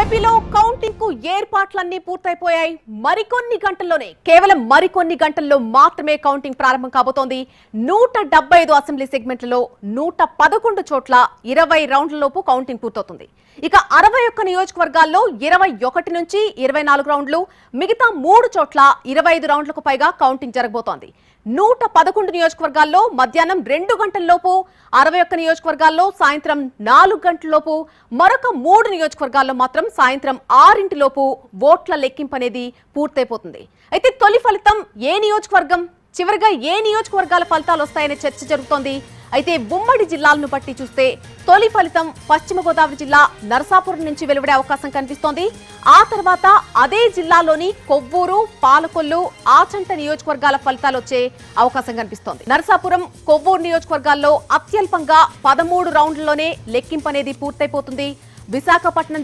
ఏపీలో కౌంటింగ్ కు ఏర్పాట్లన్నీ పూర్తయిపోయాయి. కేవలం మరికొన్ని గంటల్లో మాత్రమే కౌంటింగ్ ప్రారంభం కాబోతోంది. 175 అసెంబ్లీ సెగ్మెంట్లలో 111 చోట్ల 20 రౌండ్లలోపు కౌంటింగ్ పూర్తవుతుంది. ఇక 61 నియోజకవర్గాల్లో 21 నుంచి 24 రౌండ్లు, మిగతా 3 చోట్ల 25 రౌండ్లకు పైగా కౌంటింగ్ జరగబోతోంది. 111 నియోజకవర్గాల్లో మధ్యాహ్నం 2 గంటల్లోపు, 61 నియోజకవర్గాల్లో సాయంత్రం 4 గంటల్లోపు, మరొక 3 నియోజకవర్గాల్లో మాత్రం సాయంత్రం 6 ఓట్ల లెక్కింపు అనేది పూర్తయిపోతుంది. అయితే తొలి ఫలితం ఏ నియోజకవర్గం, చివరిగా ఏ నియోజకవర్గాల ఫలితాలు వస్తాయనే చర్చ జరుగుతోంది. అయితే ఉమ్మడి జిల్లాలను బట్టి చూస్తే తొలి ఫలితం పశ్చిమ గోదావరి జిల్లా నరసాపురం నుంచి వెలువడే అవకాశం కనిపిస్తోంది. ఆ తర్వాత అదే జిల్లాలోని కొవ్వూరు, పాలకొల్లు, ఆచంట నియోజకవర్గాల ఫలితాలు వచ్చే అవకాశం కనిపిస్తోంది. నరసాపురం, కొవ్వూరు నియోజకవర్గాల్లో అత్యల్పంగా 13 రౌండ్లలోనే లెక్కింపు అనేది పూర్తయిపోతుంది. విశాఖపట్నం